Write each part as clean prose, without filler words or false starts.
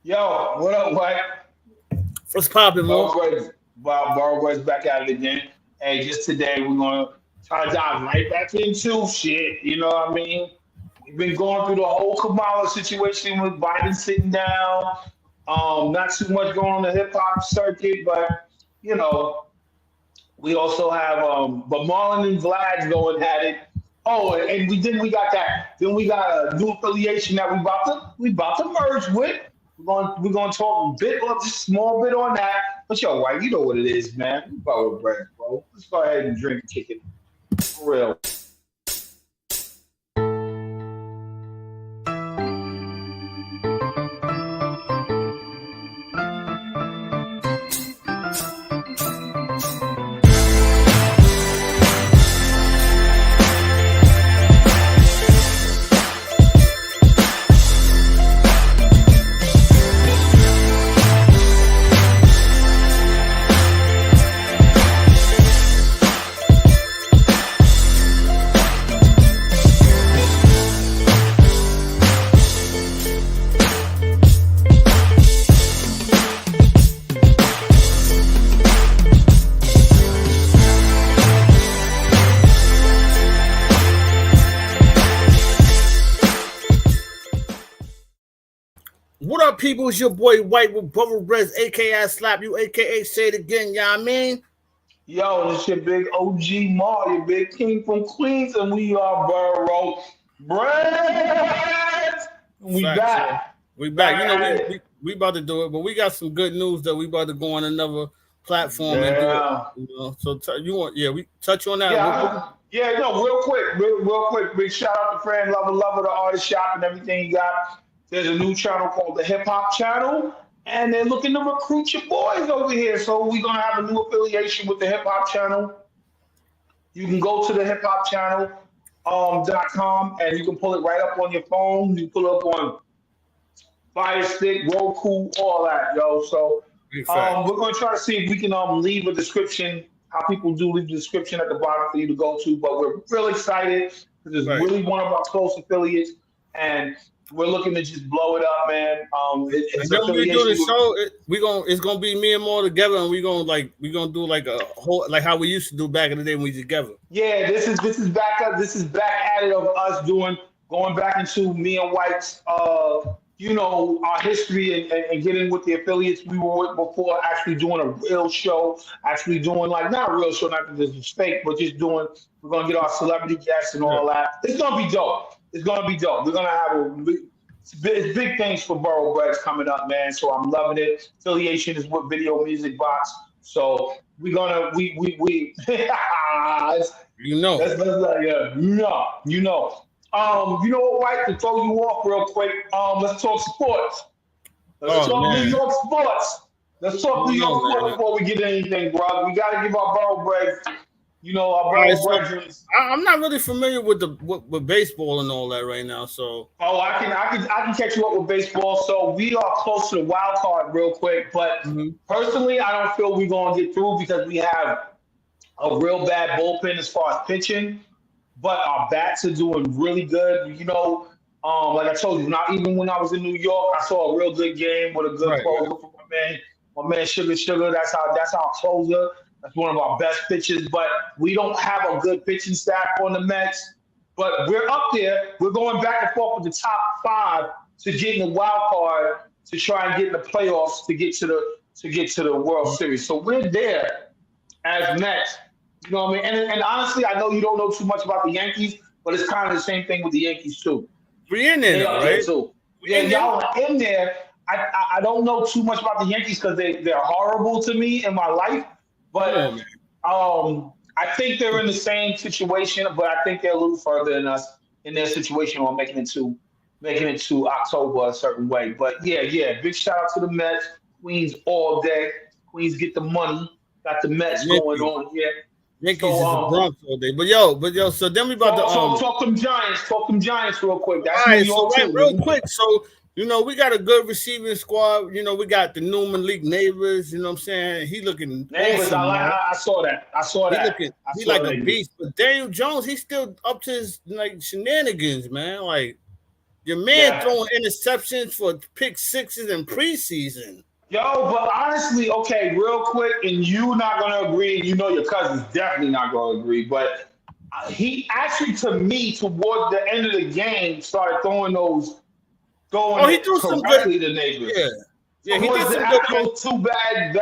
Yo, what up, White? What's popping, Mo? Bob back at it again. Hey, just today we're gonna try to dive right back into shit. You know what I mean? We've been going through the whole Kamala situation with Biden sitting down. Not too much going on the hip hop circuit, but you know, we also have but Marlon and Vlad going at it. Oh, and we got that. Then we got a new affiliation that we about to merge with. We're gonna talk a bit of just small bit on that. But yo, white, you know what it is, man. We borrow bread, bro. Let's go ahead and drink and kick it for real. What up, people? It's your boy White with Brother Rez, aka Slap You, aka Say It Again. Yeah, I mean, Yo, this your big OG Mar, your big king from Queens, and we are Borough Bread. We facts. back. We back. Back You know, at we, it. we we about to do it, but we got some good news that we about to go on another platform and do it. Yeah. So you want, yeah, we touch on that. Yeah, no, real quick. Big shout out to Fran Lover, the artist shop and everything you got. There's a new channel called the Hip Hop Channel, and they're looking to recruit your boys over here. So we're gonna have a new affiliation with the Hip Hop Channel. You can go to the Hip Hop Channel .com and you can pull it right up on your phone. You pull it up on Fire Stick, Roku, all that, yo. So Big fact. we're gonna try to see if we can leave a description. How people do leave a description at the bottom for you to go to. But we're real excited because it's Right. really one of our close affiliates, and we're looking to just blow it up, man. And It's then when we do the affiliation with. show, it's gonna be me and more together, and we gonna do like a whole like how we used to do back in the day when we together. Yeah, this is back up. This is back at it of us doing going back into me and White's our history and getting with the affiliates we were with before, actually doing a real show, actually doing like not a real show, not that this is fake, but just doing we're gonna get our celebrity guests and Yeah. all that. It's gonna be dope. It's gonna be dope. We're gonna have it's big things for Borough Breads coming up, man. So I'm loving it. Affiliation is with Video Music Box. So we're gonna we You know. yeah, you know what, White? To throw you off real quick, let's talk sports. Let's Oh talk New man. York sports. Let's talk New You York know, sports man. before we get anything, bro. We gotta give our Borough Breads, our All right, Borough so Breads. I'm not really familiar with with baseball and all that right now. So Oh, I can catch you up with baseball. So we are close to the wild card real quick, but mhm. personally, I don't feel we're gonna get through because we have a real bad bullpen as far as pitching, but our bats are doing really good. Like I told you, not even when I was in New York, I saw a real good game with a good Right, right. closer from my man Sugar. That's our closer. That's one of our best pitchers. But we don't have a good pitching staff on the Mets. But we're up there. We're going back and forth with the top five to get in the wild card to try and get in the playoffs to get to the World Series. So we're there as Mets. You know what I mean? And honestly, I know you don't know too much about the Yankees, but it's kind of the same thing with the Yankees too. We in there They now, up there right? too. We Yeah, in there. y'all are in there. I don't know too much about the Yankees because they're horrible to me in my life, Come on, but man. I think they're in the same situation, but I think they're a little further than us in their situation on making it to October a certain way. But yeah, big shout out to the Mets, Queens all day. Queens get the money, got the Mets going Yankees. on here. Yankees So is the Bronx all day. But yo, so then we about to talk them Giants real quick. all That's New right, so York right, too. real quick. So we got a good receiving squad. We got the Newman League neighbors. You know what I'm saying? He looking Neighbors, awesome, man. I saw that. I saw He that. looking I he saw like the a neighbors. beast. But Daniel Jones, he's still up to his like shenanigans, man. Like Your man throwing interceptions for pick sixes in preseason. Yo, but honestly, okay, real quick, and you're not gonna agree. You know, your cousin's definitely not gonna agree. But he actually, to me, towards the end of the game, started throwing he threw some correctly to neighbors. Yeah, he did some good. Two bad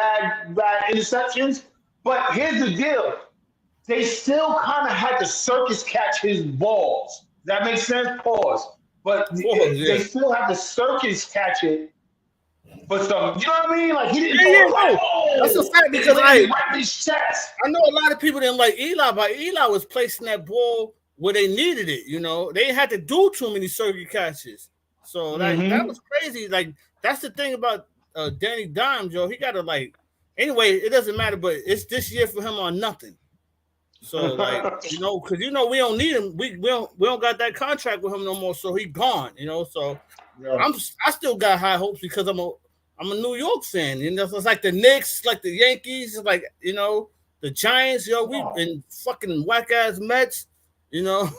interceptions. But here's the deal: they still kind of had to circus catch his balls. Does that make sense? Pause. But they still have to circus catch it. But some, you know what I mean? Like he didn't that's a fact because right in his chest. I know a lot of people didn't like Eli, but Eli was placing that ball where they needed it. You know, they had to do too many circuit catches. So that was crazy. Like that's the thing about Danny Dimes, yo. He got to anyway. It doesn't matter, but it's this year for him or nothing. So because we don't need him. We don't got that contract with him no more. So he gone. You know, so I still got high hopes because I'm a New York fan. You know, it's like the Knicks, like the Yankees, like the Giants. Yo, we been fucking whack ass Mets. You know,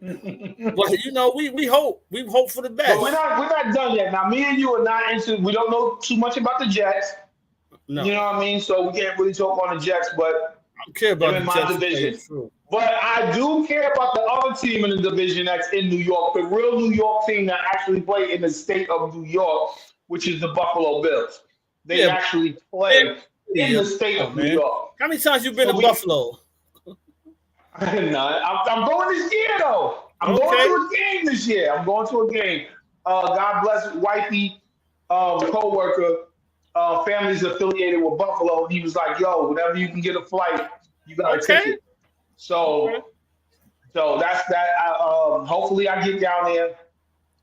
but we hope for the best. But we're not done yet. Now, me and you are not into. We don't know too much about the Jets. No. You know what I mean? So we can't really talk on the Jets, but I don't care about my division. But I do care about the other team in the division that's in New York, the real New York team that actually play in the state of New York, which is the Buffalo Bills. They actually play in the state of New York. How many times you been to Buffalo? I'm going this year, though. I'm going to a game this year. I'm going to a game. God bless wifey, co-worker, family's affiliated with Buffalo. He was like, yo, whenever you can get a flight, you got to take it. So that's that. Hopefully I get down there.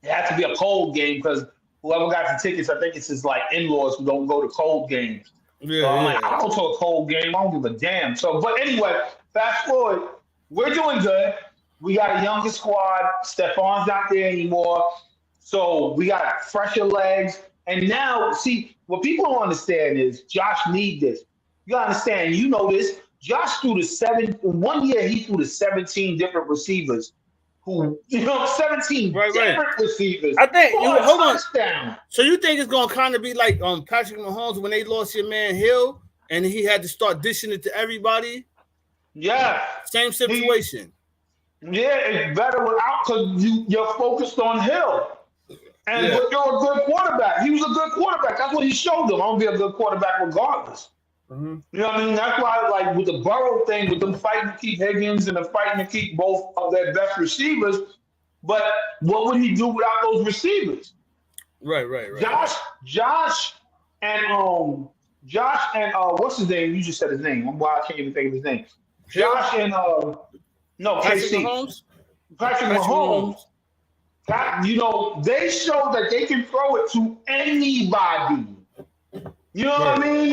It has to be a cold game because whoever got the tickets, I think it's his in-laws who don't go to cold games. Yeah, so I go to a cold game. I don't give a damn. So, but anyway, fast forward. We're doing good. We got a younger squad. Stefan's not there anymore. So we got fresher legs. And now, see, what people don't understand is Josh need this. You understand, you know this. Josh threw 1 year he threw to 17 different receivers. 17 different receivers. I think hold on. So you think it's gonna kind of be like Patrick Mahomes when they lost your man Hill and he had to start dishing it to everybody? Yeah. Same situation. It's better without because you're focused on Hill. But you're a good quarterback. He was a good quarterback. That's what he showed them. I'm gonna be a good quarterback regardless. Mm-hmm. You know what I mean? That's why, with the Burrow thing, with them fighting to keep Higgins and them fighting to keep both of their best receivers. But what would he do without those receivers? Right. Josh and what's his name? You just said his name. I can't even think of his name. Josh and Patrick Mahomes. Patrick Mahomes. They showed that they can throw it to anybody. You know what I mean?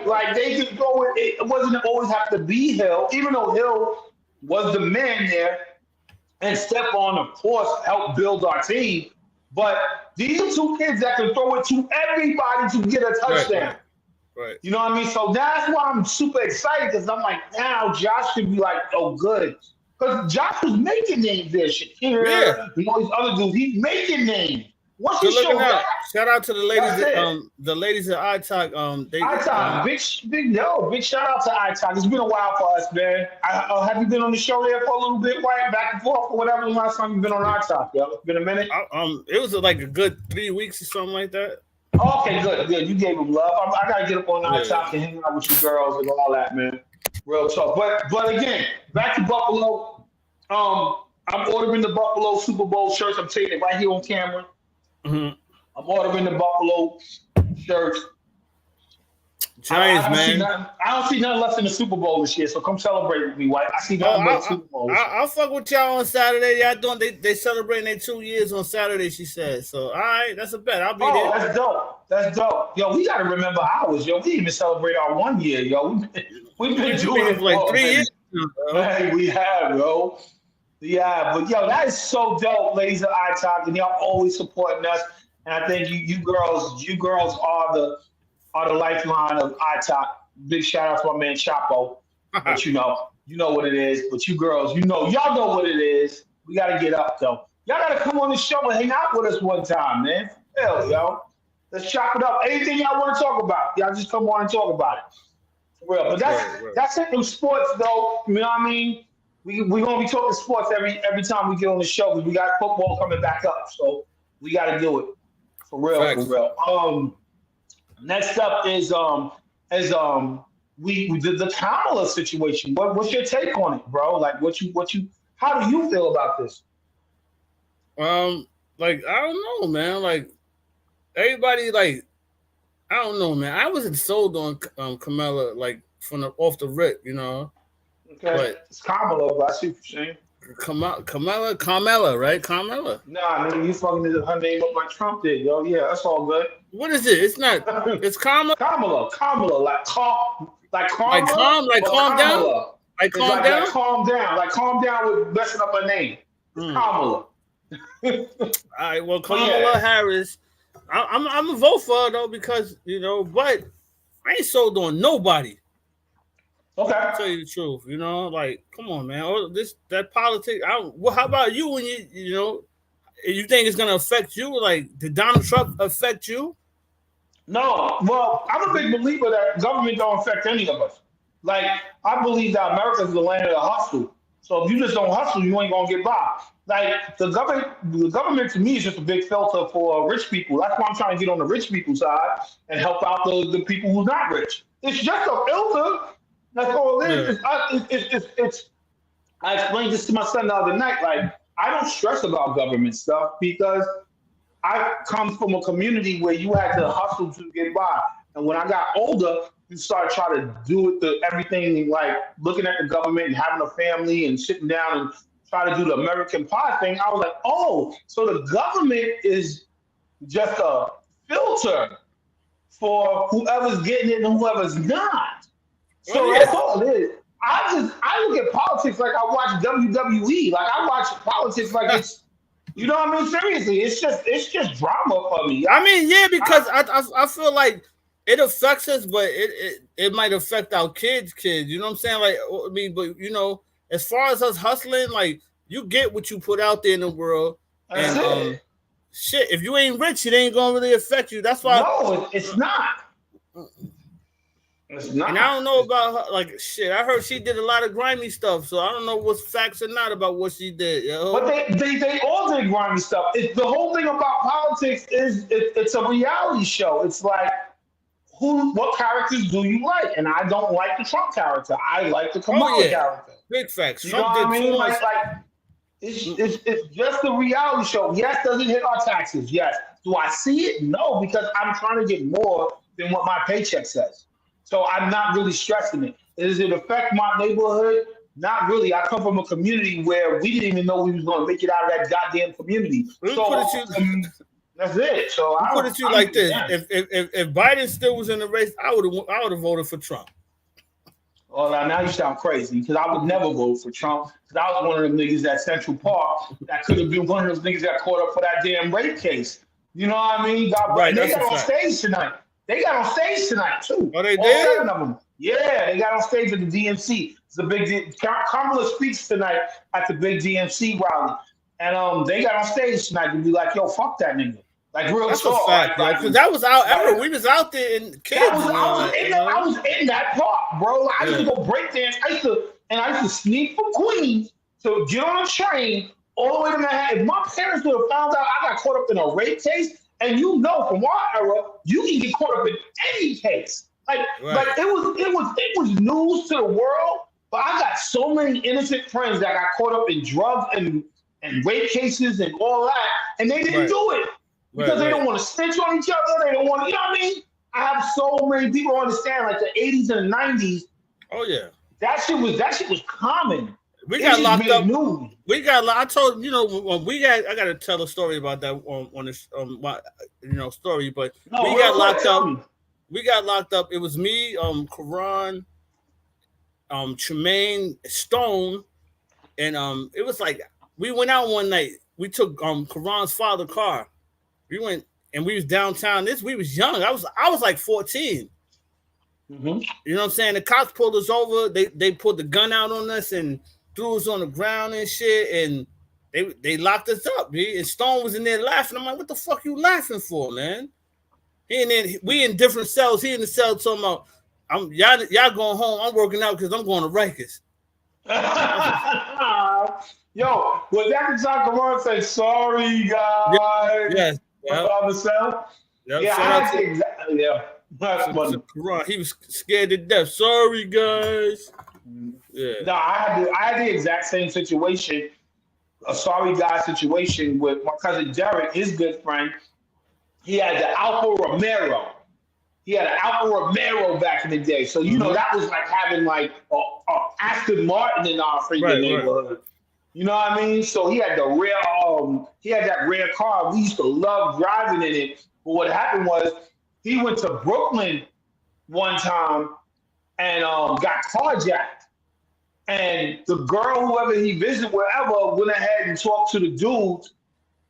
Like they could throw it. It wasn't always have to be Hill, even though Hill was the man there, and Stephon, of course, helped build our team. But these are two kids that can throw it to everybody to get a touchdown. Right. You know what I mean? So that's why I'm super excited because I'm like, now Josh should be like, oh, good. Because Josh was making names there. Shakira, these other dudes, he's making names. Once he showed that, shout out to the ladies at iTalk. Big shout out to iTalk. It's been a while for us, man. Have you been on the show there for a little bit, White, back and forth or whatever? The last time you've been on iTalk, yo? It's been a minute. It was like a good 3 weeks or something like that. Okay, good. You gave him love. I gotta get up on iTalk and hang out with you girls and all that, man. Real talk. But again, back to Buffalo. I'm ordering the Buffalo Super Bowl shirts. I'm taking it right here on camera. Mm-hmm. I'm ordering the Buffalo shirts. Giants, man. I don't see nothing left in the Super Bowl this year, so come celebrate with me, White. I see nothing but the Super Bowl. I'll fuck with y'all on Saturday. Y'all doing? They celebrating their 2 years on Saturday. She said. So, all right, that's a bet. I'll be there. That's dope. Yo, we gotta remember ours. Yo, we didn't even celebrate our 1 year. Yo, we've been doing it for like 3 years. Hey, we have, yo. Yeah, but yo, that is so dope, ladies of iTalk, and y'all always supporting us. And I think you girls are the lifeline of iTalk. Big shout out to my man Chapo. But you know what it is. But you girls, y'all know what it is. We gotta get up though. Y'all gotta come on the show and hang out with us one time, man. Hell, yo. Let's chop it up. Anything y'all want to talk about, y'all just come on and talk about it. For real. But that's it from sports though. You know what I mean? We gonna be talking sports every time we get on the show because we got football coming back up. So we gotta do it. For real, Facts. for real. Next up is we did the Kamala situation. What's your take on it, bro? Like what you how do you feel about this? Like I don't know, man. Like everybody, like I don't know, man. I wasn't sold on Kamala like from off the rip, you know. Okay, But it's Kamala, but I see what you're saying. Kamala, right? Kamala. Nah, nigga, you fucking her name up like Trump did, yo. Yeah, that's all good. What is it? It's not. It's Kamala. Kamala, like calm, like Like calm, like calm down. Like It's calm down. like calm down with messing up her name. It's Kamala. All right. Well, Kamala Harris. I'm gonna vote for her though because you know, but I ain't sold on nobody. Okay. To tell you the truth, you know, like come on, man. Oh, that politics. Well, how about you when you know you think it's gonna affect you? Like, did Donald Trump affect you? No, well, I'm a big believer that government don't affect any of us. Like, I believe that America is the land of the hustle. So if you just don't hustle, you ain't gonna get by. Like the government to me is just a big filter for rich people. That's why I'm trying to get on the rich people side and help out the people who's not rich. It's just a filter. That's all it is. It's I explained this to my son the other night. Like, I don't stress about government stuff because I come from a community where you had to hustle to get by. And when I got older, you started trying to do everything like looking at the government and having a family and sitting down and try to do the American pie thing. I was like, oh, so the government is just a filter for whoever's getting it and whoever's not. So that's all it is. I look at politics like I watch WWE. Like I watch politics like it's, you know what I mean? Seriously, it's just drama for me. I mean, yeah, because I feel like it affects us, but it might affect our kids. You know what I'm saying? Like, I mean, but you know, as far as us hustling, like you get what you put out there in the world, and shit, if you ain't rich, it ain't gonna really affect you. That's why. No, it's not. It's not. And I don't know about her. Like shit, I heard she did a lot of grimy stuff, so I don't know what's facts or not about what she did. Yo. But they all did grimy stuff. The whole thing about politics is it's a reality show. It's like what characters do you like? And I don't like the Trump character. I like the Kamala character. Big facts. You know what I mean? Like it's just a reality show. Yes, does it hit our taxes? Yes. Do I see it? No, because I'm trying to get more than what my paycheck says. So I'm not really stressing it. Does it affect my neighborhood? Not really. I come from a community where we didn't even know we was going to make it out of that goddamn community. That's it. So I put it to you like this: if Biden still was in the race, I would have voted for Trump. Well, now you sound crazy because I would never vote for Trump because I was one of them niggas at Central Park that could have been one of those niggas that caught up for that damn rape case. You know what I mean? Right, they got on stage tonight. They got on stage tonight too. Oh, they All did? 7 of them. Yeah, they got on stage at the DNC. It's a big Kamala speaks tonight at the big DNC rally, and they got on stage tonight to be like, "Yo, fuck that nigga." Like real That's talk. a fact, because that was our era. We was out there in kids. I was in that park, bro. I used to go break dance. I used to sneak from Queens to get on a train all the way to Manhattan. If my parents would have found out I got caught up in a rape case, and you know from our era, you can get caught up in any case. Like it was news to the world. But I got so many innocent friends that got caught up in drugs and rape cases and all that, and they didn't do it. Because they don't want to snitch on each other. They don't want to, you know what I mean? I have so many people understand, like the 80s and the 90s. Oh yeah, that shit was common. We got locked up. I told you know when I got to tell a story about that on this my story, but we got locked up. We got locked up. It was me, Karan, Tremaine, Stone, and it was like we went out one night. We took Karan's father's car. We went and we was downtown. We was young. I was like 14. Mm-hmm. You know what I'm saying? The cops pulled us over. They pulled the gun out on us and threw us on the ground and shit. And they locked us up, B. And Stone was in there laughing. I'm like, what the fuck you laughing for, man? We in different cells. He in the cell talking about, y'all going home. I'm working out because I'm going to Rikers. Yo, was that the time Kamala said, sorry, guys? Yes. Yep. On the cell? Yep. Yeah, I had the exactly. Yeah. That's funny. He was scared to death. Sorry, guys. Yeah. No, I had the exact same situation. A sorry guy situation with my cousin Derek, his good friend. He had the Alfa Romero. He had an Alfa Romero back in the day. So, you know, that was like having like a Aston Martin in our freaking neighborhood. Right. You know what I mean? So he had that rare car. We used to love driving in it. But what happened was he went to Brooklyn one time and got carjacked. And the girl, whoever he visited, wherever, went ahead and talked to the dudes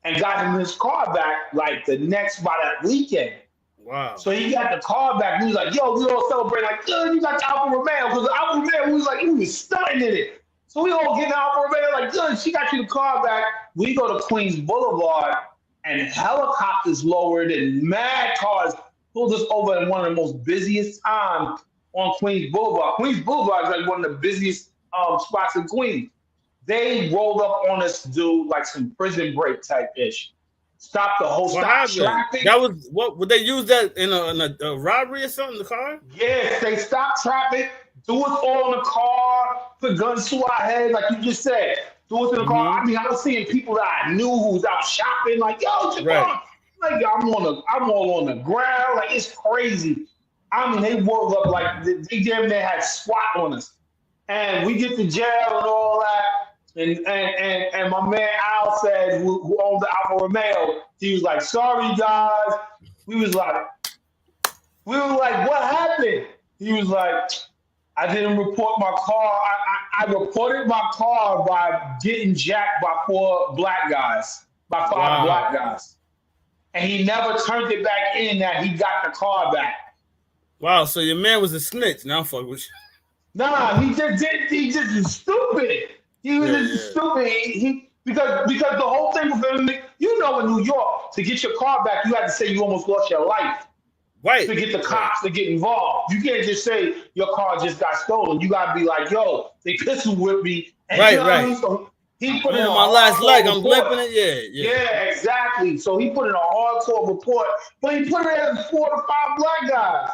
and got him his car back like by that weekend. Wow. So he got the car back. He was like, yo, we all celebrate like, good, you got the Alfa Romeo. Because the Alfa Romeo, he was stunting in it. So we all get the Alfa Romeo like, good, she got you the car back. We go to Queens Boulevard and helicopters lowered and mad cars pulled us over in one of the most busiest times on Queens Boulevard. Queens Boulevard is like one of the busiest spots in Queens. They rolled up on us to do like some prison break type ish. Stop the whole traffic. That was what would they use that in a robbery or something? The car? Yes, they stopped traffic, do us all in the car, put guns to our head, like you just said. Do us in the car. I mean, I was seeing people that I knew who was out shopping, like, yo, Javon. Like I'm all on the ground, like it's crazy. I mean, they woke up like they damn near had SWAT on us. And we get to jail and all that. And my man Al said, who owned the Alfa Romeo, he was like, sorry guys. We were like, what happened? He was like, I didn't report my car. I reported my car by getting jacked by five black guys. And he never turned it back in that he got the car back. Wow, so your man was a snitch. Now I'm fucking with you. Nah, he just is stupid. He was just stupid. Because the whole thing with him, you know, in New York, to get your car back, you had to say you almost lost your life. Right. To get the cops to get involved. You can't just say your car just got stolen. You gotta be like, yo, they pistol whipped me. And right, you know right. What I mean? So he put in on my last leg, I'm limping it. Yeah, exactly. So he put in a hardcore report, but he put it as 4 to 5 black guys.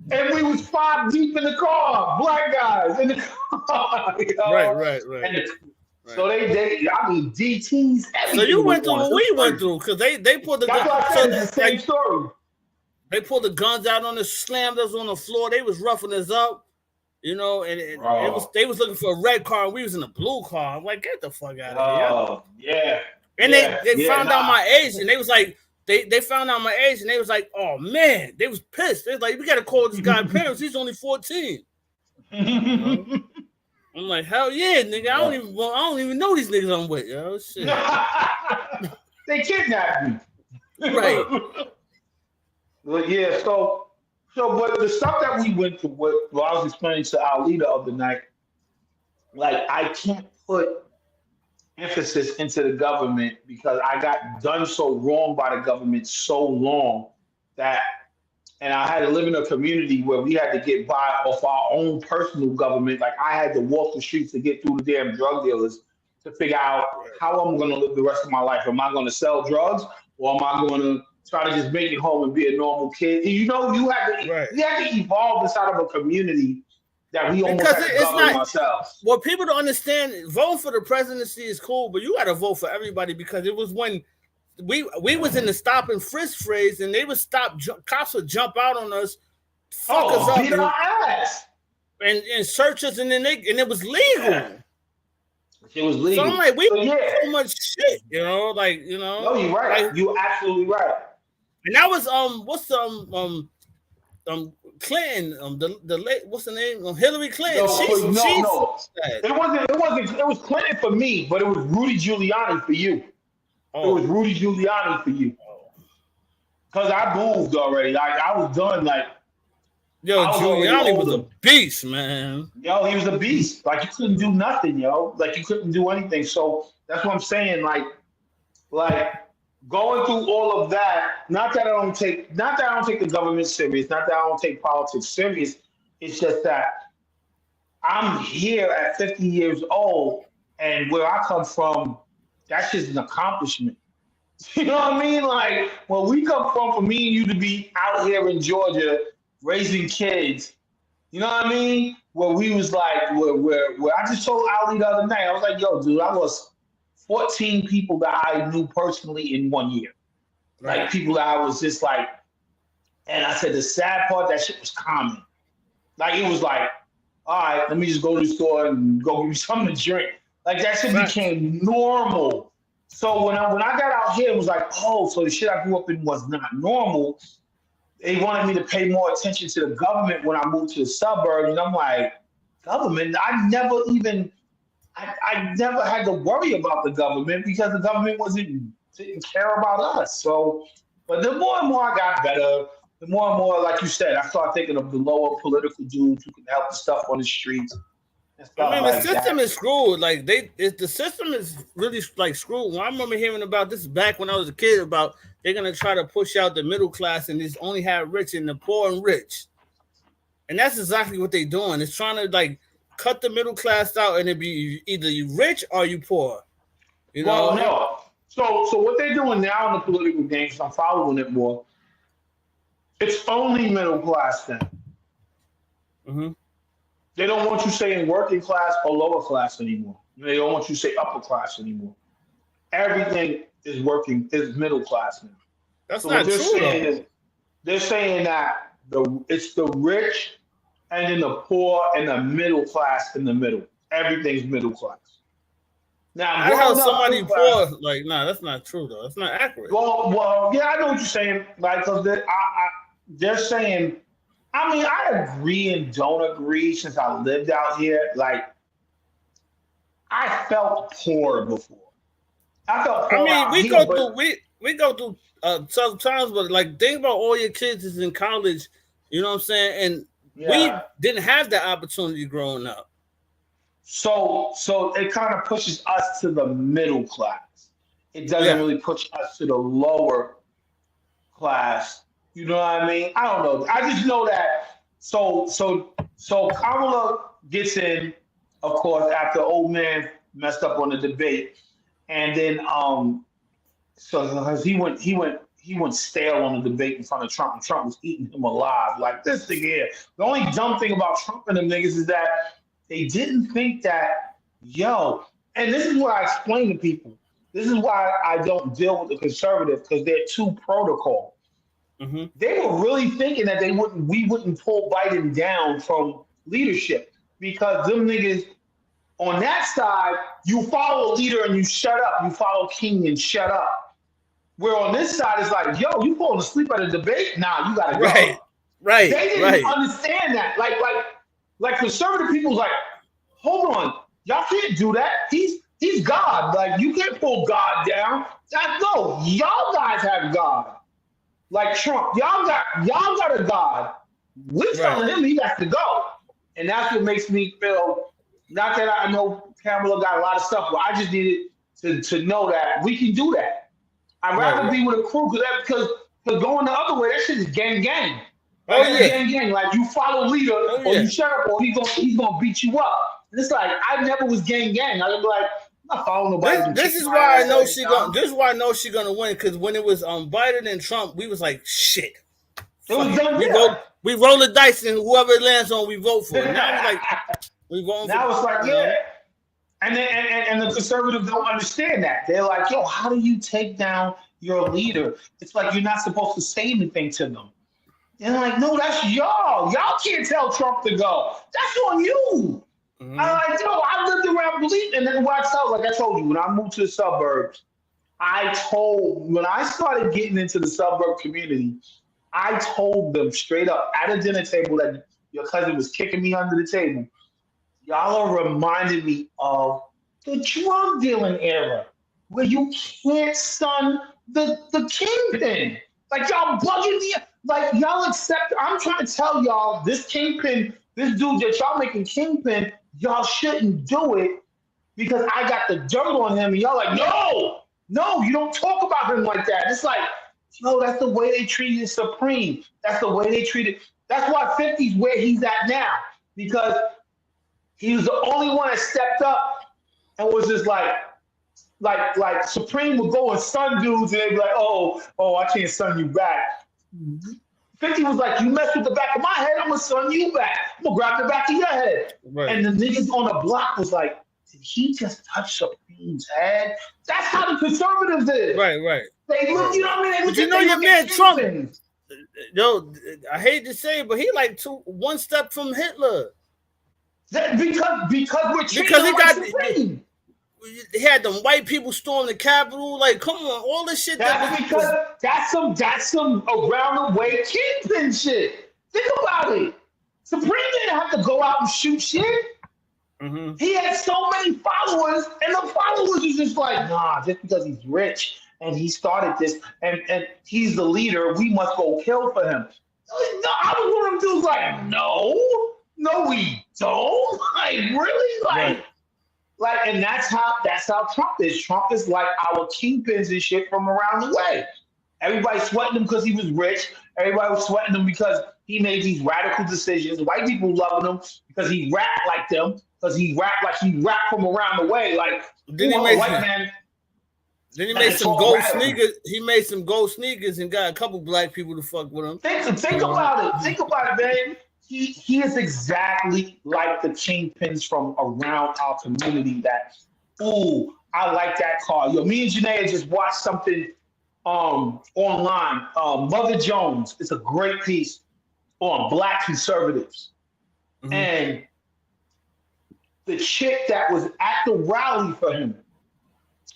And we was 5 deep in the car, black guys in the car. You know? Right. So they I mean, DTs. So you went through what we went through because they pulled the. That's what I said. It's the same story. They pulled the guns out on us, slammed us on the floor. They was roughing us up, you know, and they was looking for a red car and we was in a blue car. I'm like, get the fuck out of here. Yeah. And they found out my age and they was like, they found out my age and they was like, oh man, they was pissed. They was like, we gotta call this guy parents. He's only 14. I'm like, hell yeah, nigga. I don't even know these niggas I'm with, yo. Shit. They kidnapped me. Right. Well, yeah, so but the stuff that we went through, what I was explaining to Ali the other night, like I can't put emphasis into the government because I got done so wrong by the government so long that, and I had to live in a community where we had to get by off our own personal government. Like I had to walk the streets to get through the damn drug dealers to figure out how I'm going to live the rest of my life. Am I going to sell drugs or am I going to try to just make it home and be a normal kid? And you know, you have to evolve inside of a community that we almost have to govern ourselves. Well, people don't understand, voting for the presidency is cool, but you got to vote for everybody because it was when we was in the stop and frisk phrase and they would stop, cops would jump out on us, fuck us up, beat our ass. And search us, and then it was legal. Yeah. It was legal. So I'm like, we do so much shit, you know, like, you know. No, you're right. Like, you're absolutely right. And that was Clinton, the late, what's the name? Hillary Clinton. No. It was Clinton for me, but it was Rudy Giuliani for you. It was Rudy Giuliani for you. Because I moved already. Like I was done. Like Yo, I was already Giuliani was a older. beast, man. Yo, he was a beast. Like you couldn't do nothing, yo. Like you couldn't do anything. So that's what I'm saying. Like going through all of that. Not that I don't take the government serious. Not that I don't take politics serious. It's just that I'm here at 50 years old, and where I come from, that's just an accomplishment. You know what I mean? Like where we come from, for me and you to be out here in Georgia raising kids. You know what I mean? Where we was like, where I just told Ali the other night, I was like, yo, dude, I lost 14 people that I knew personally in 1 year. Like Right. people that I was just like, and I said the sad part, that shit was common. Like it was like, all right, let me just go to the store and go give me something to drink. Like that shit Facts. became normal. So when I got out here, it was like, oh, so the shit I grew up in was not normal. They wanted me to pay more attention to the government when I moved to the suburbs, and I'm like, government? I never had to worry about the government because the government didn't care about us. So, but the more and more I got better, the more and more, like you said, I started thinking of the lower political dudes who can help the stuff on the streets and I stuff mean, the like system that. is screwed. Like the system is really like screwed. When I remember hearing about this back when I was a kid about they're gonna try to push out the middle class and just only have rich and the poor and rich, and that's exactly what they're doing. It's trying to like cut the middle class out and it be either you rich or you poor. You Well, know? no. So what they're doing now in the political games, I'm following it more. It's only middle class now. Mm-hmm. They don't want you saying working class or lower class anymore. They don't want you to say upper class anymore. Everything is middle class now. That's So what not they're true saying though. is they're saying that it's the rich and then the poor and the middle class in the middle. Everything's middle class. Now How the hell growing up somebody middle class, poor? Like, nah, that's not true though. That's not accurate. yeah, I know what you're saying. Like, cause they're saying. I mean, I agree and don't agree since I lived out here. Like, I felt poor before. I felt I poor mean, out here, but we go through tough times, but like think about all your kids is in college. You know what I'm saying? And yeah. we didn't have that opportunity growing up. So it kind of pushes us to the middle class. It doesn't Yeah. really push us to the lower class. You know what I mean? I don't know. I just know that. So Kamala gets in, of course, after old man messed up on the debate, and then so because he went stale on the debate in front of Trump, and Trump was eating him alive. Like this thing here. The only dumb thing about Trump and them niggas is that they didn't think that, yo, and this is what I explain to people. This is why I don't deal with the conservatives because they're too protocol. Mm-hmm. They were really thinking that we wouldn't pull Biden down from leadership because them niggas on that side, you follow a leader and you shut up. You follow King and shut up. Where on this side, it's like, yo, you falling asleep at a debate? Nah, you gotta go. Right. Right. They didn't Right. understand that. Like conservative people's like, hold on, y'all can't do that. He's God. Like you can't pull God down. No, y'all guys have God. Like Trump, y'all got a God. We're Right. telling him he has to go. And that's what makes me feel, not that I know Kamala got a lot of stuff, but I just needed to know that we can do that. I'd rather Right. be with a crew because going the other way, that shit is gang gang. Oh Like that's yeah. gang gang. Like you follow leader Oh or you yeah. shut up or he's gonna beat you up. And it's like I never was gang gang. I'd be like, I'm not following nobody to This kick is my why I ass know every she time. going. This is why I know she gonna win because when it was Biden and Trump, we was like shit. It was Fuck it. done, We yeah. vote. We roll the dice and whoever it lands on, we vote for. Now we like we voting for. Now it's like, You yeah. know. And then and the conservatives don't understand that. They're like, yo, how do you take down your leader? It's like you're not supposed to say anything to them. And they're like, no, that's y'all. Y'all can't tell Trump to go. That's on you. I'm Mm-hmm. like, yo, I lived around believe. And then what I tell, like I told you, when I moved to the suburbs, when I started getting into the suburb community, I told them straight up at a dinner table that your cousin was kicking me under the table. Y'all are reminding me of the drug dealing era where you can't son the kingpin. Like y'all bugging me. Like y'all accept. I'm trying to tell y'all this kingpin, this dude that y'all making kingpin, y'all shouldn't do it because I got the dirt on him. And y'all like, no, you don't talk about him like that. It's like, yo, that's the way they treated Supreme. That's the way they treated. That's why 50's where he's at now because he was the only one that stepped up and was just like Supreme would go and sun dudes and they'd be like, oh, I can't sun you back. 50 was like, you mess with the back of my head, I'm gonna sun you back. I'm gonna grab the back of your head. Right. And the niggas on the block was like, did he just touch Supreme's head? That's how the conservatives is. Right. They look, you know what I mean? But you know your man Trump. Yo, I hate to say it, but he like one step from Hitler. Because we're treating him like Supreme. He had them white people storm the Capitol. Like, come on, all this shit. That's some around the way kingpin shit. Think about it. Supreme didn't have to go out and shoot shit. Mm-hmm. He had so many followers, and the followers is just like, nah, just because he's rich and he started this and he's the leader, we must go kill for him. No, I was one of them dudes like, no, we don't. Like, really? Like. Right. Like, and that's how Trump is. Trump is like our kingpins and shit from around the way. Everybody sweating him because he was rich. Everybody was sweating him because he made these radical decisions. White people loving him because he rapped like them, because he rapped from around the way. Like, then he made some gold sneakers. He made some gold sneakers and got a couple black people to fuck with him. Think about it. Think about it, man. He is exactly like the kingpins from around our community that, ooh, I like that car. Yo, me and Janae just watched something online. Mother Jones. It's a great piece on Black conservatives. Mm-hmm. And the chick that was at the rally for him,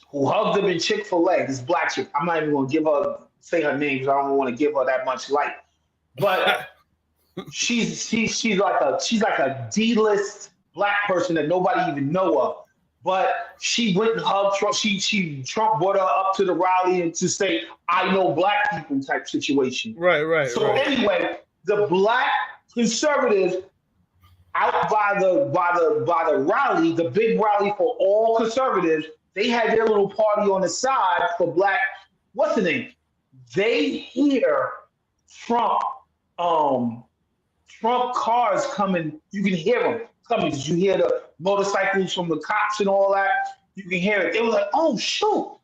who hugged him in Chick-fil-A, this black chick, I'm not even going to say her name because I don't want to give her that much light. But... She's like a D-list black person that nobody even know of. But she went and hugged Trump. Trump brought her up to the rally and to say, I know black people type situation. Right. So anyway, the black conservatives out by the rally, the big rally for all conservatives, they had their little party on the side for black, what's the name? They hear Trump cars coming, you can hear them coming. Did you hear the motorcycles from the cops and all that? You can hear it. They were like, oh, shoot.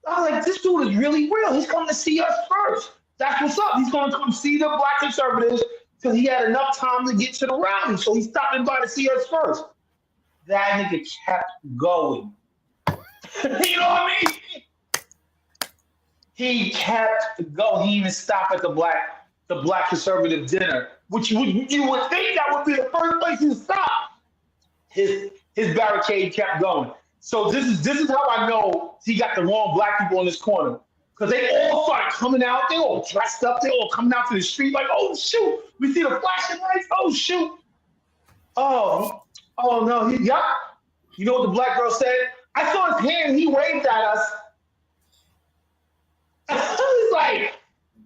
I was like, this dude is really real. He's coming to see us first. That's what's up. He's going to come see the black conservatives because he had enough time to get to the rally. So he's stopping by to see us first. That nigga kept going. You know what I mean? He kept going. He even stopped at the black conservative dinner, which you would think that would be the first place to stop. His barricade kept going. So this is how I know he got the wrong black people in this corner. Because they all started coming out, they all dressed up, they all coming out to the street like, oh shoot, we see the flashing lights, oh shoot. Oh no, You know what the black girl said? I saw his hand, he waved at us. He's like,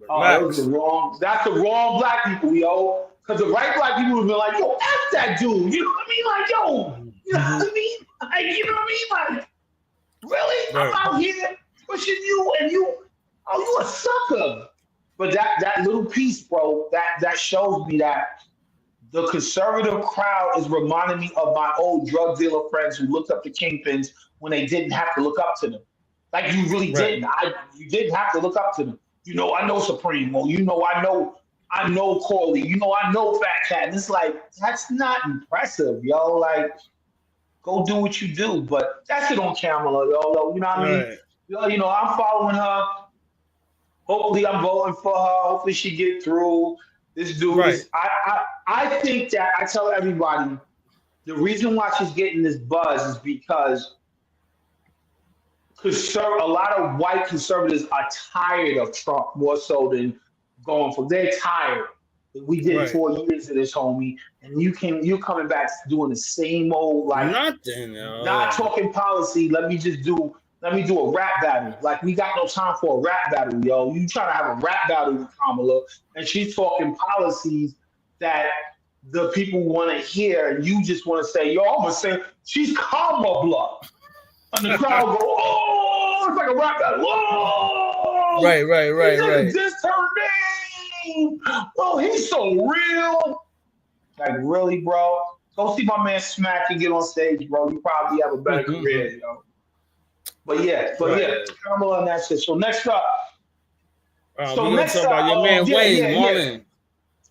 that's the wrong black people, yo. Because the right black people would be like, yo, F that dude. You know what I mean? Like, yo, you know what I mean? Like, you know what I mean? Like, really? Right. I'm out here pushing you and you a sucker. But that little piece, bro, that shows me that the conservative crowd is reminding me of my old drug dealer friends who looked up to kingpins when they didn't have to look up to them. Like, you really didn't. You didn't have to look up to them. You know, I know Supreme. Well, you know, I know Corley. You know, I know Fat Cat. And it's like, that's not impressive, yo. Like, go do what you do. But that's it on Kamala, yo. You know what I mean? You know, I'm following her. Hopefully, I'm voting for her. Hopefully, she get through. This dude is. I think that I tell everybody the reason why she's getting this buzz is because a lot of white conservatives are tired of Trump more so than going for. They're tired. We did 4 years of this, homie, and you're coming back doing the same old, like, nothing. No. Not talking policy. Let me let me do a rap battle. Like, we got no time for a rap battle, yo. You trying to have a rap battle with Kamala, and she's talking policies that the people want to hear, and you just want to say, yo, I'm going to say, she's Kamala. And the crowd go, oh, it's like a rap battle. Whoa! Right. This her name. Oh, he's so real. Like, really, bro? Go see my man Smack and get on stage, bro. You probably have a better career, yo. But yeah, Kamala and that shit. So next up. So next up, about your man Wayne Marlon.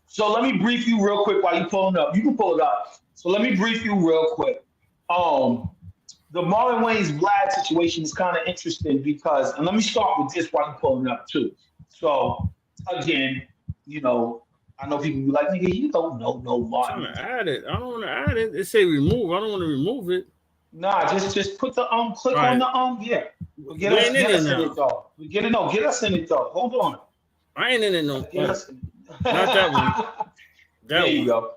So let me brief you real quick while you pulling up. You can pull it up. So let me brief you real quick. The Marlon Wayne's Vlad situation is kind of interesting because, and let me start with this while you're pulling up too. So again, you know, I know people be like, nigga, you don't know no Marlon. I'm gonna add it. I don't want to add it. It say remove. I don't want to remove it. Nah, just put the click on the yeah. Get us in it though. Get us in it though. Hold on. I ain't in it no. Not that one. There you go.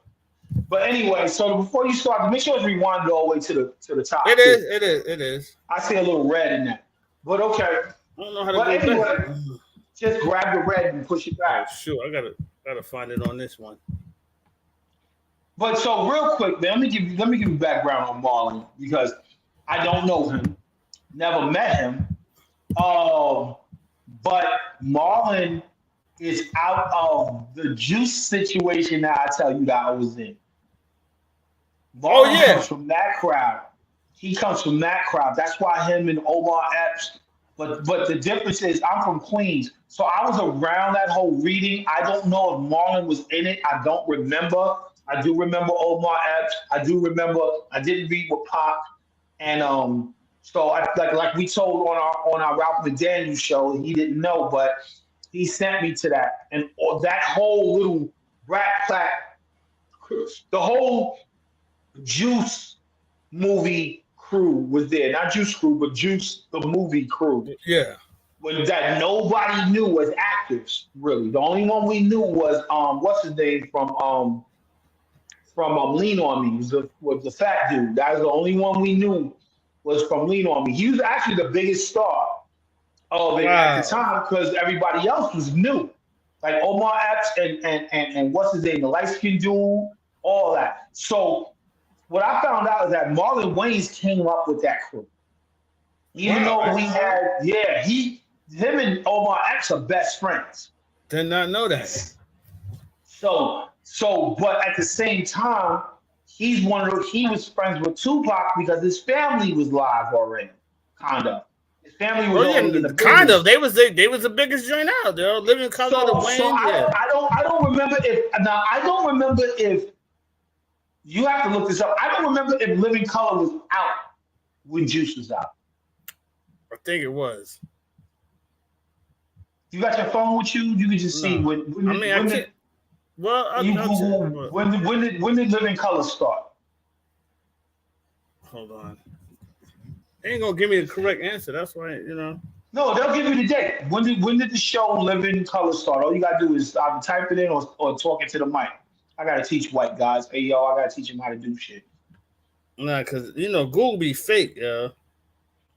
But anyway, so before you start, make sure it's rewinded all the way to the top. It is. I see a little red in that. But okay. I don't know how to do that. Just grab the red and push it back. Oh, sure, I gotta find it on this one. But so real quick, man, let me give you background on Marlon because I don't know him, never met him. But Marlon is out of the juice situation that I tell you that I was in. Marlon comes from that crowd. He comes from that crowd. That's why him and Omar Epps. But the difference is I'm from Queens. So I was around that whole reading. I don't know if Marlon was in it. I don't remember. I do remember Omar Epps. I do remember I didn't read with Pop. And so I like we told on our Ralph McDaniel show, he didn't know, but he sent me to that. And that whole little Rat Pack, the whole Juice movie crew was there. Not Juice crew, but Juice the movie crew. Yeah. When that nobody knew as actors, really. The only one we knew was what's his name from Lean On Me, was the fat dude. That was the only one we knew was from Lean On Me. He was actually the biggest star of it at the time because everybody else was new. Like Omar Epps and what's his name, the light-skinned dude, all that. So what I found out is that Marlon Wayans came up with that crew. Even though we had, him and Omar Epps are best friends. Did not know that. So, but at the same time, he was friends with Tupac because his family was live already, kind of. His family was already in the kind of. They was the biggest joint out. They're living color. I don't remember if you have to look this up. I don't remember if Living Color was out when Juice was out. I think it was. You got your phone with you? You can just see when did Living Color start? Hold on. They ain't gonna give me the correct answer. That's why, No, they'll give you the date. When did the show Living Color start? All you gotta do is either type it in or talk into the mic. I gotta teach white guys. Hey, yo, I gotta teach them how to do shit. Nah, because Google be fake, yo.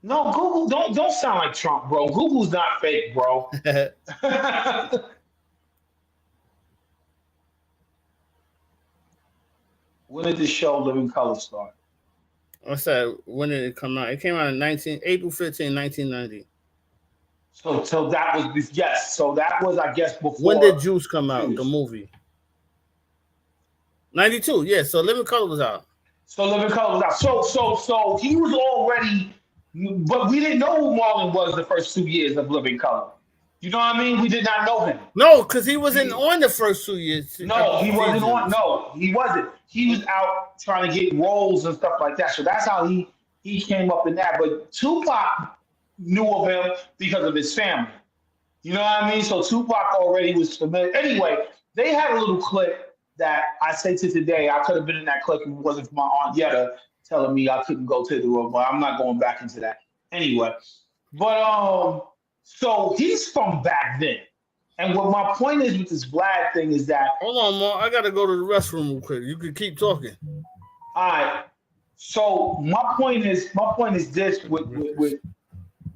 No, Google don't sound like Trump, bro. Google's not fake, bro. When did the show Living Color start? What's that? When did it come out? It came out in April 15, 1990. So that was So that was, I guess, before. When did Juice come out? The movie. 92. Yeah. So Living Color was out. So he was already, but we didn't know who Marlon was the first 2 years of Living Color. You know what I mean? We did not know him. No, because he wasn't on the first 2 years. No, he wasn't on. No, he wasn't. He was out trying to get roles and stuff like that. So that's how he came up in that. But Tupac knew of him because of his family. You know what I mean? So Tupac already was familiar. Anyway, they had a little clip that I say to today, I could have been in that clip if it wasn't for my Aunt Yetta telling me I couldn't go to the room, but I'm not going back into that. Anyway, but so he's from back then. And what my point is with this Vlad thing is that... Hold on, Mo. I got to go to the restroom real quick. You can keep talking. All right. So my point is this with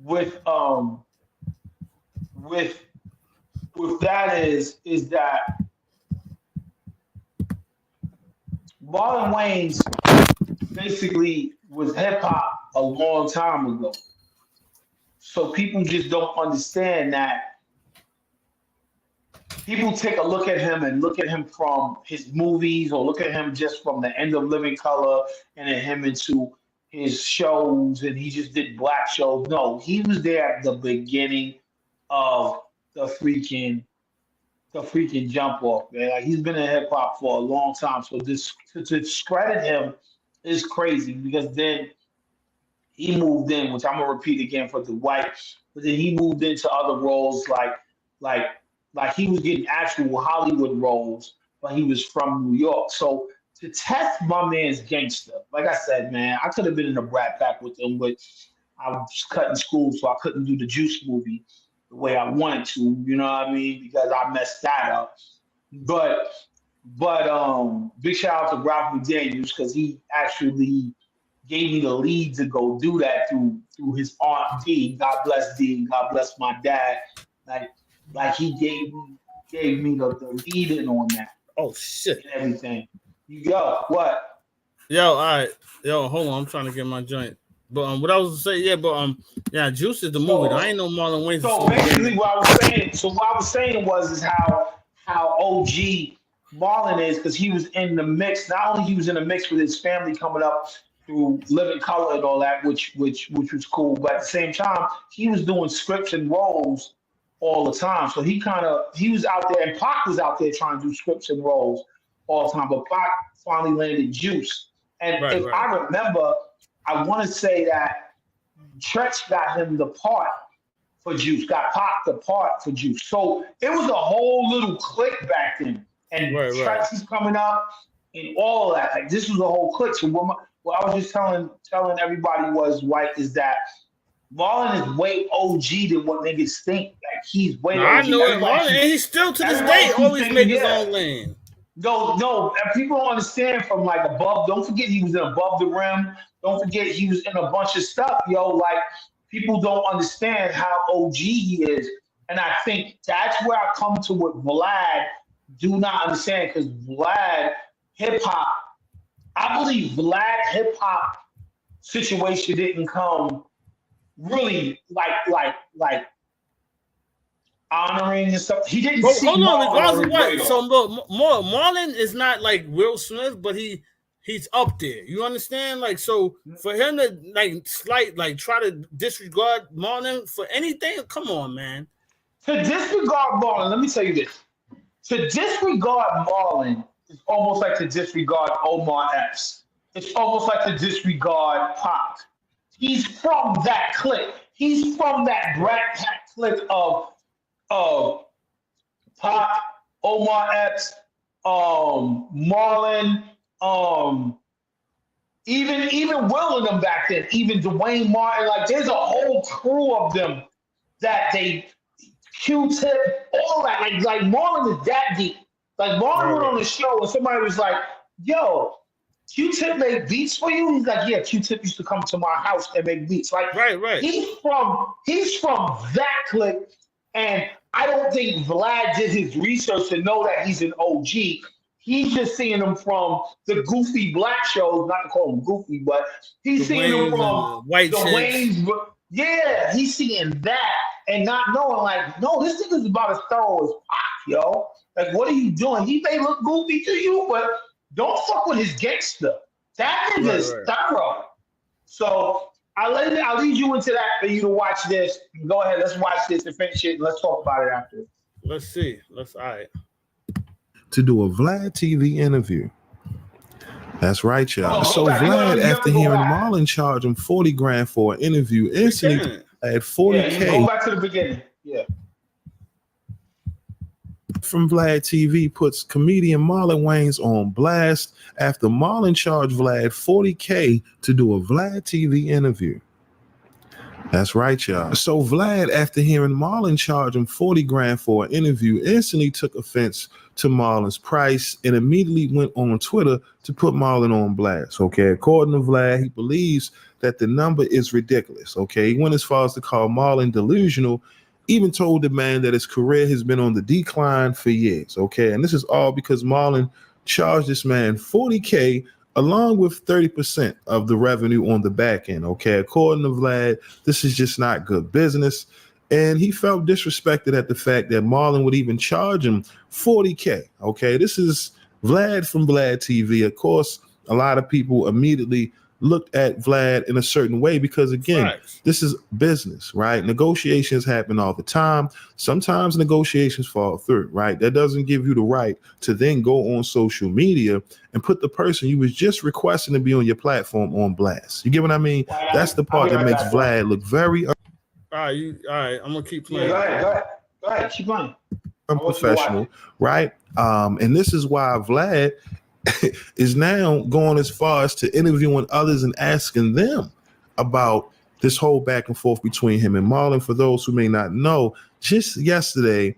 with that is that Marlon Wayans basically was hip hop a long time ago. So people just don't understand that. People take a look at him and look at him from his movies or look at him just from the end of Living Color and then him into his shows and he just did black shows. No, he was there at the beginning of the freaking jump off, man. Like he's been in hip hop for a long time. So this to discredit him is crazy because then he moved in, which I'm gonna repeat again for the white, but then he moved into other roles like he was getting actual Hollywood roles, but he was from New York. So to test my man's gangster, like I said, man, I could have been in a Brat Pack with him, but I was cutting school, so I couldn't do the Juice movie the way I wanted to, you know what I mean? Because I messed that up. But big shout out to Ralph McDaniels because he actually gave me the lead to go do that through his aunt D. God bless D. God bless my dad. Like he gave me the lead in on that. Oh shit. And everything. Yo, what? Yo, all right. Yo, hold on. I'm trying to get my joint. But what I was gonna say, yeah, Juice is the movie. I ain't no Marlon Wayans. So basically, what I was saying was how OG Marlon is because he was in the mix. Not only he was in the mix with his family coming up through Living Color and all that, which was cool. But at the same time, he was doing scripts and roles all the time. So he was out there, and Pac was out there trying to do scripts and roles all the time. But Pac finally landed Juice. And if I remember, I want to say that Tretch got him the part for Juice, got Pac the part for Juice. So it was a whole little clique back then. And Tretch is coming up and all of that. Like this was a whole clique. So what I was just telling everybody was white is that Marlon is way OG than what niggas think. Like he's way OG. I know it, Marlon, and he's still to this day always making his own lane. No, and people don't understand from like above. Don't forget he was in Above the Rim. Don't forget he was in a bunch of stuff, yo. Like people don't understand how OG he is, and I think that's where I come to what Vlad do not understand because Vlad hip hop. I believe Vlad hip hop situation didn't come really like honoring and stuff. He didn't see hold on, regardless of what. So Marlon is not like Will Smith, but he's up there. You understand? Like so for him to try to disregard Marlon for anything, come on, man. To disregard Marlon, let me tell you this. To disregard Marlon is almost like to disregard Omar Epps. It's almost like to disregard Pac. He's from that clique. He's from that Brat Pack clique of Pac, Omar Epps, Marlon, even Will and them back then, even Dwayne Martin. Like there's a whole crew of them that they Q-Tip, all that. Like Marlon is that deep. Like Marlon went on the show and somebody was like, "Yo, Q-Tip made beats for you?" He's like, "Yeah, Q-Tip used to come to my house and make beats." Like, right. He's from that clique, and I don't think Vlad did his research to know that he's an OG. He's just seeing him from the goofy black shows, not to call him goofy, but he's seeing him from White the Wayne's. Yeah, he's seeing that and not knowing, like, no, this nigga's about as thorough as Pac, yo. Like, what are you doing? He may look goofy to you, but don't fuck with his gangster. That nigga's thorough. So I'll lead you into that for you to watch this. Go ahead, let's watch this and finish it. And let's talk about it after. Let's see. All right. To do a Vlad TV interview. That's right, y'all. So Vlad, after hearing Marlon charge him 40 grand for an interview, instantly at 40K. Yeah, go back to the beginning. Yeah. From Vlad TV puts comedian Marlon Wayans on blast after Marlon charged Vlad 40K to do a Vlad TV interview. That's right, y'all. So Vlad, after hearing Marlon charge him 40 grand for an interview, instantly took offense to Marlon's price and immediately went on Twitter to put Marlon on blast. Okay, according to Vlad, he believes that the number is ridiculous. Okay, he went as far as to call Marlon delusional, even told the man that his career has been on the decline for years. Okay, and this is all because Marlon charged this man 40K along with 30% of the revenue on the back end. Okay, according to Vlad, this is just not good business. And he felt disrespected at the fact that Marlon would even charge him 40K. Okay, this is Vlad from Vlad TV. Of course, a lot of people immediately looked at Vlad in a certain way because, again, this is business, right? Negotiations happen all the time. Sometimes negotiations fall through, right? That doesn't give you the right to then go on social media and put the person you was just requesting to be on your platform on blast. You get what I mean? That's the part that makes Vlad look very... All right, I'm gonna keep playing. Yeah, go ahead, keep playing. Unprofessional, right? And this is why Vlad is now going as far as to interviewing others and asking them about this whole back and forth between him and Marlon. For those who may not know, just yesterday,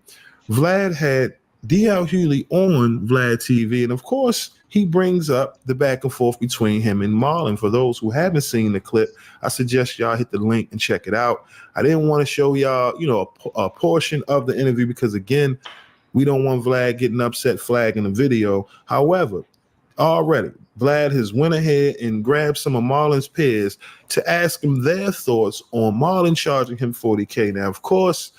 Vlad had DL Hughley on Vlad TV, and of course, he brings up the back and forth between him and Marlon. For those who haven't seen the clip, I suggest y'all hit the link and check it out. I didn't want to show y'all, a portion of the interview because, again, we don't want Vlad getting upset flagging the video. However, already, Vlad has went ahead and grabbed some of Marlon's peers to ask him their thoughts on Marlon charging him 40K. Now, of course,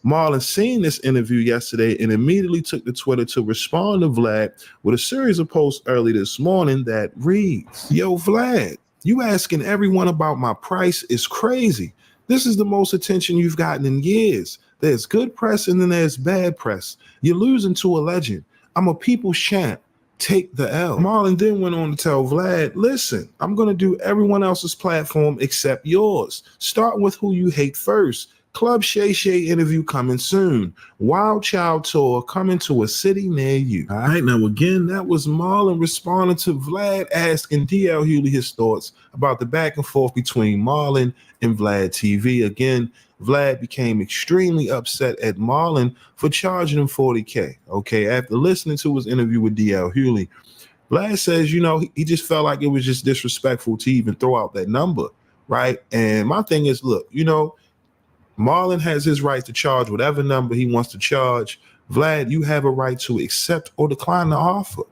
Marlon seen this interview yesterday and immediately took to Twitter to respond to Vlad with a series of posts early this morning that reads, "Yo, Vlad, you asking everyone about my price is crazy. This is the most attention you've gotten in years. There's good press and then there's bad press. You're losing to a legend. I'm a people's champ. Take the L." Marlon then went on to tell Vlad, "Listen, I'm going to do everyone else's platform except yours. Start with who you hate first. Club Shay Shay interview coming soon. Wild Child tour coming to a city near you." All right, now again, that was Marlon responding to Vlad asking DL Hughley his thoughts about the back and forth between Marlon and Vlad TV. Again, Vlad became extremely upset at Marlon for charging him 40K. Okay, after listening to his interview with DL Hughley, Vlad says, he just felt like it was just disrespectful to even throw out that number, right? And my thing is, look, Marlon has his right to charge whatever number he wants to charge. Vlad, you have a right to accept or decline the offer.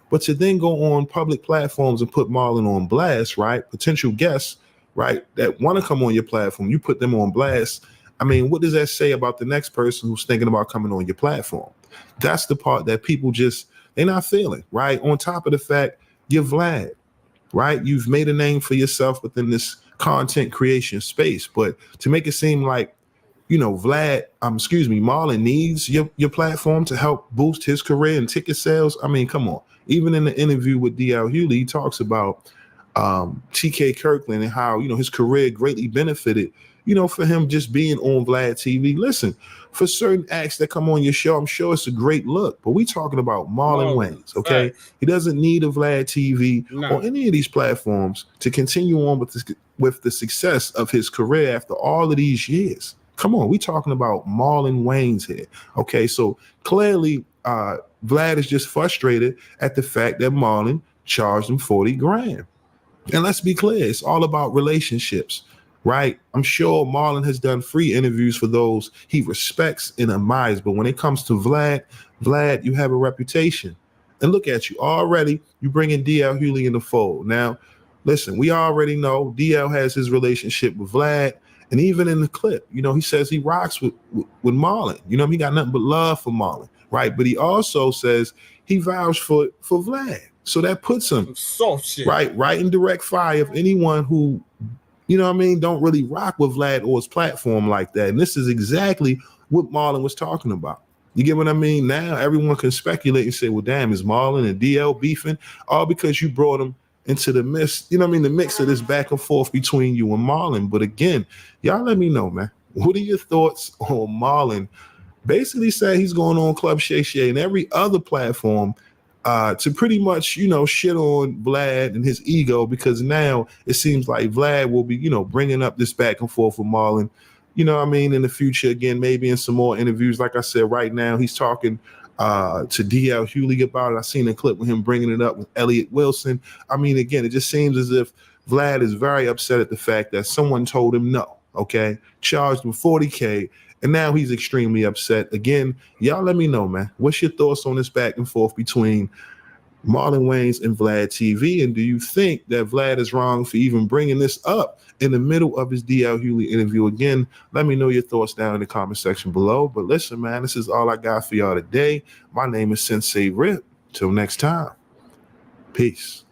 But to then go on public platforms and put Marlon on blast, right? Potential guests, right, that want to come on your platform, you put them on blast. I mean, what does that say about the next person who's thinking about coming on your platform? That's the part that people they're not feeling, right? On top of the fact, you're Vlad, right? You've made a name for yourself within this content creation space. But to make it seem like, Marlon needs your platform to help boost his career and ticket sales. I mean, come on. Even in the interview with DL Hughley, he talks about TK Kirkland and how, his career greatly benefited, for him just being on Vlad TV. Listen, for certain acts that come on your show, I'm sure it's a great look, but we talking about Marlon Wayans, okay? Right. He doesn't need a Vlad TV or any of these platforms to continue on with the success of his career after all of these years. Come on, we talking about Marlon Wayans here. Okay, so clearly Vlad is just frustrated at the fact that Marlon charged him 40 grand. And let's be clear, it's all about relationships, right? I'm sure Marlon has done free interviews for those he respects and admires. But when it comes to Vlad, you have a reputation. And look at you already, you bring in DL Hughley in the fold. Now, listen, we already know DL has his relationship with Vlad. And even in the clip, he says he rocks with Marlon. He got nothing but love for Marlon, right? But he also says he vouched for Vlad. So that puts him right in direct fire of anyone who, don't really rock with Vlad or his platform like that. And this is exactly what Marlon was talking about. You get what I mean? Now everyone can speculate and say, well, damn, is Marlon and DL beefing? All because you brought him into the mix, the mix of this back and forth between you and Marlon. But again, y'all let me know, man. What are your thoughts on Marlon basically saying he's going on Club Shay Shay and every other platform to pretty much, shit on Vlad and his ego, because now it seems like Vlad will be, bringing up this back and forth with Marlon, in the future, again, maybe in some more interviews. Like I said, right now he's talking to DL Hughley about it. I seen a clip with him bringing it up with Elliot Wilson. Again, it just seems as if Vlad is very upset at the fact that someone told him no, okay, charged him $40K, and now he's extremely upset. Again, y'all let me know, man. What's your thoughts on this back and forth between Marlon Wayans and Vlad TV? And do you think that Vlad is wrong for even bringing this up in the middle of his DL Hughley interview? Again, let me know your thoughts down in the comment section below. But listen, man, this is all I got for y'all today. My name is Sensei Rip. Till next time. Peace.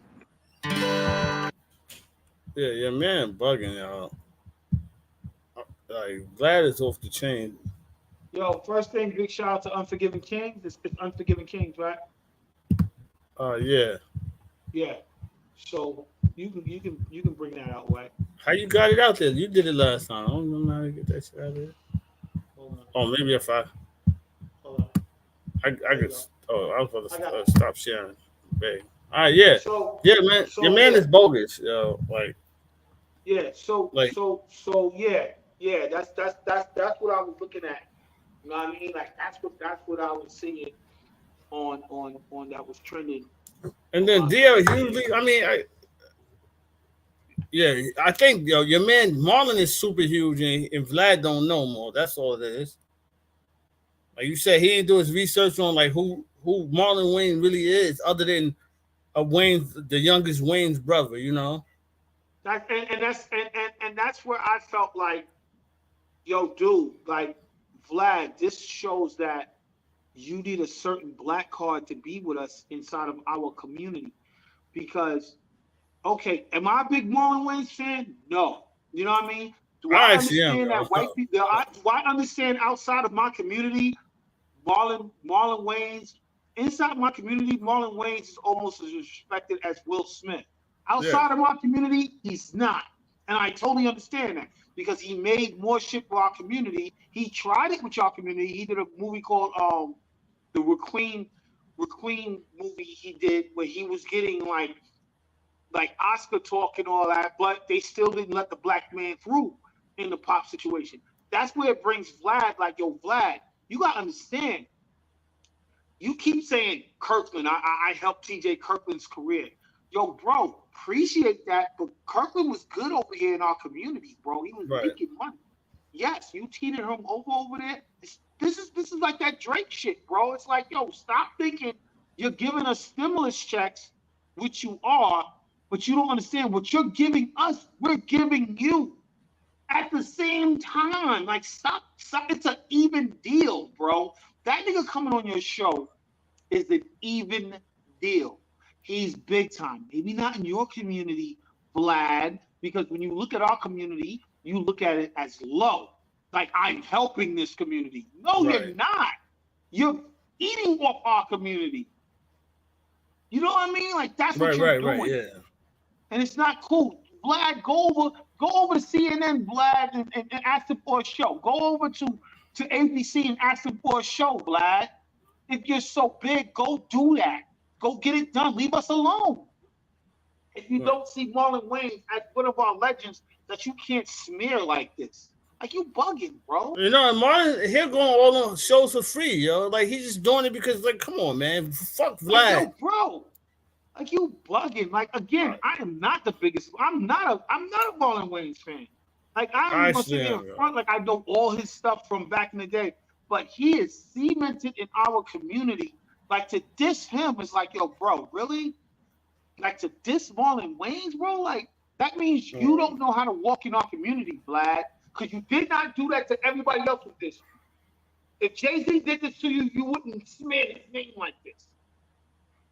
Yeah, man, bugging y'all. Like, Vlad is off the chain. Yo, first thing, big shout out to Unforgiven Kings. It's Unforgiven Kings, right? Yeah. Yeah. So you can bring that out, right? How you got it out there? You did it last time. I don't know how to get that shit out of there. Oh, maybe if I. Hold on. I could. Oh, I was about to stop sharing. Babe. All right, yeah. So, yeah, man. Your man is bogus, yo. Like. Yeah. So yeah. That's what I was looking at. You know what I mean? Like that's what I was seeing on that was trending. And then DL Hughley, I think your man Marlon is super huge, and Vlad don't know more. That's all it is. Like you said, he didn't do his research on like who Marlon Wayne really is, other than the youngest Wayne's brother. That's where I felt like, yo, dude, like Vlad, this shows that you need a certain black card to be with us inside of our community. Because, okay, am I a big Marlon Wayans fan? No. You know what I mean? Do I understand that white people? Do I understand outside of my community, Marlon Wayans? Inside my community, Marlon Wayans is almost as respected as Will Smith. Outside of my community, he's not. And I totally understand that because he made more shit for our community. He tried it with our community. He did a movie called the Requeen movie he did where he was getting like Oscar talk and all that, but they still didn't let the black man through in the pop situation. That's where it brings Vlad, like, yo, Vlad, you gotta understand. You keep saying Kirkland, I helped TJ Kirkland's career. Yo, bro, appreciate that, but Kirkland was good over here in our community, bro. He was making money. Yes, you cheated him over there. This is like that Drake shit, bro. It's like, yo, stop thinking you're giving us stimulus checks, which you are, but you don't understand what you're giving us. We're giving you at the same time. Like, stop. It's an even deal, bro. That nigga coming on your show is an even deal. He's big time. Maybe not in your community, Vlad, because when you look at our community, you look at it as low. Like, I'm helping this community. No, you're not. You're eating off our community. You know what I mean? Like, that's what you're doing. Right, yeah. And it's not cool. Vlad, go over to CNN, Vlad, and ask him for a show. Go over to ABC and ask him for a show, Vlad. If you're so big, go do that. Go get it done. Leave us alone. If you don't see Marlon Wayans as one of our legends, that you can't smear like this. Like, you bugging, bro. Marlon, he'll go on all the shows for free, yo. Like, he's just doing it because, like, come on, man. Fuck Vlad. Like, yo, bro. Like, you bugging. Like, again, I am not the biggest. I'm not a Marlon Wayans fan. Like, I'm gonna sit here in front like I know all his stuff from back in the day. But he is cemented in our community. Like, to diss him is like, yo, bro, really? Like, to diss Marlon Wayans, bro? Like, that means you don't know how to walk in our community, Vlad. Because you did not do that to everybody else with this. If Jay-Z did this to you, you wouldn't smear his name like this.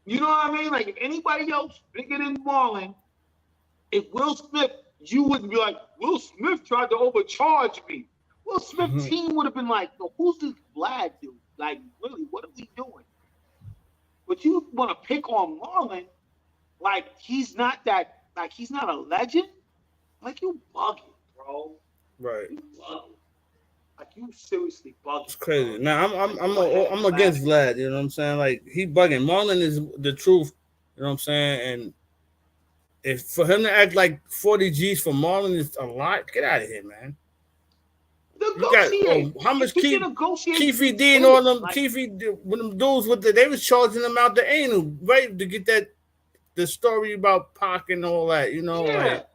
You know what I mean? Like, if anybody else bigger than Marlon, if Will Smith, you wouldn't be like, Will Smith tried to overcharge me. Will Smith's team would have been like, yo, who's this Vlad dude? Like, really, what are we doing? But you want to pick on Marlon like he's not a legend? Like, you bugging, bro. Right. You bugging. Like you seriously bugging. It's crazy. Bro. Now I'm against Vlad. You know what I'm saying? Like he bugging. Marlon is the truth. You know what I'm saying? And if for him to act like 40 G's for Marlon is a lot, get out of here, man. You got how much Keefy D and all them Keefy with them dudes with they was charging them out the anal, right? To get the story about Pac and all that, you know, like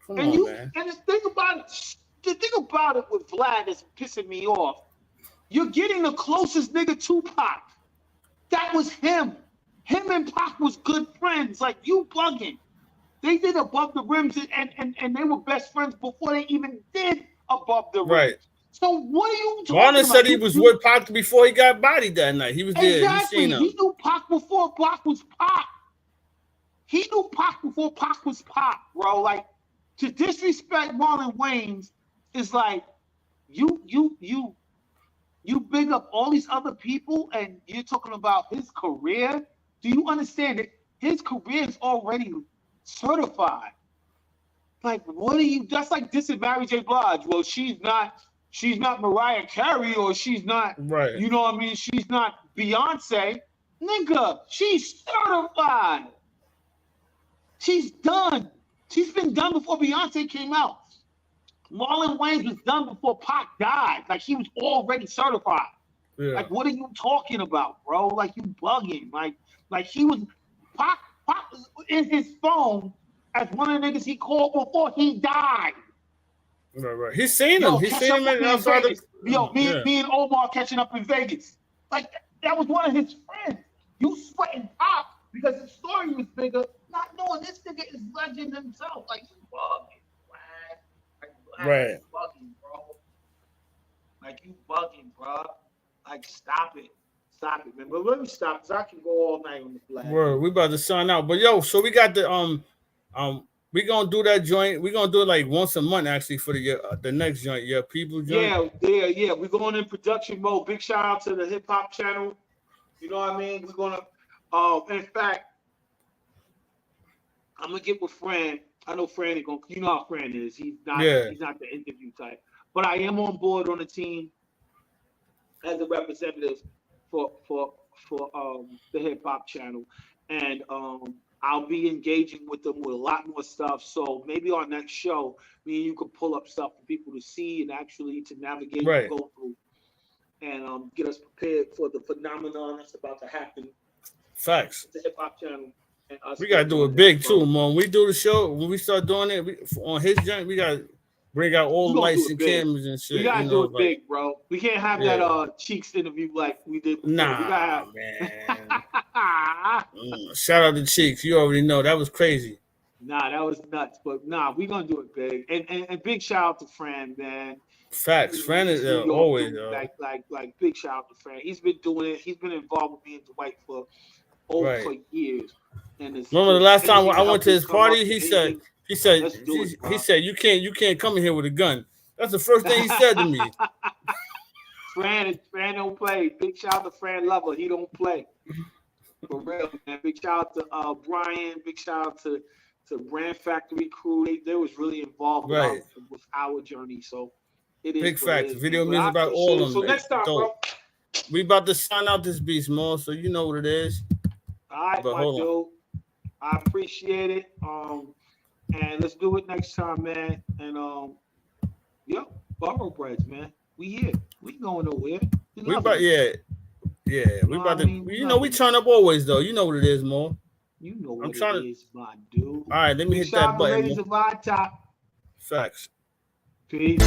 come on, man. And the thing about it with Vlad that's pissing me off, you're getting the closest nigga to Pac. That was him. Him and Pac was good friends. Like you bugging. They did Above the Rims and they were best friends before they even did Above the Rims. Right. So what are you talking Marlon about? said he was with Pac before he got bodied that night. He was there. Exactly. He knew Pac before Pac was Pac. He knew Pac before Pac was Pac, bro. Like to disrespect Marlon Wayans is like you big up all these other people and you're talking about his career. Do you understand that his career is already certified? Like, what are you? That's like dissing Mary J. Blige. Well, she's not Mariah Carey, or she's not, right? You know what I mean? She's not Beyonce, nigga. She's certified. She's done. She's been done before Beyonce came out. Marlon Wayans was done before Pac died. Like he was already certified. Yeah. Like, what are you talking about, bro? Like you bugging. Like he was Pac in his phone as one of the niggas he called before he died. Right. He's seen him. He's seen him outside the... me and Omar catching up in Vegas. Like that was one of his friends. You sweating Pac because his story was bigger, not knowing this nigga is legend himself. Like you bugging, right? You bugging, bro. Like you bugging, bro. Like stop it, man. But let me stop because I can go all night on this flag. Word, we about to sign out. But yo, so we got the we gonna do that joint. We gonna do it like once a month actually for the next joint. Yeah, people joint. Yeah. We're going in production mode. Big shout out to the hip hop channel. You know what I mean? We're gonna. In fact, I'm gonna get with Fran. I know Fran is gonna. You know how Fran is. He's not the interview type. But I am on board on the team as a representative for the hip hop channel, and I'll be engaging with them with a lot more stuff. So maybe our next show, me and you could pull up stuff for people to see and actually to navigate and go through, and get us prepared for the phenomenon that's about to happen. Facts. The hip hop channel. And us we gotta do it big too, man. When we do the show, when we start doing it on his joint, we gotta bring out all the lights and cameras and shit. We gotta do it big, bro. We can't have that Cheeks interview like we did before. Nah, man. Shout out to Cheeks. You already know that was crazy. Nah, that was nuts. But nah, we gonna do it big. And big shout out to Fran, man. Facts. Fran is always like big shout out to Fran. He's been doing it. He's been involved with me and Dwight for years. And remember the last time I went to his party, he said you can't come in here with a gun. That's the first thing he said to me. Fran don't play. Big shout out to Fran Lover. He don't play. For real, man. Big shout out to Brian. Big shout out to Brand Factory crew. They was really involved with our journey. So it is big facts. Video music about all of them. So next time, bro. We about to sign out this beast more, so you know what it is. All right, my dude. I appreciate it. And let's do it next time, man. And Borrow Breads, man. We here. We going nowhere. We about to. You know we turn up always though. You know what it is, Mo. You know what it is, my dude. All right, let me hit that button. Ladies of our top. Facts. Peace.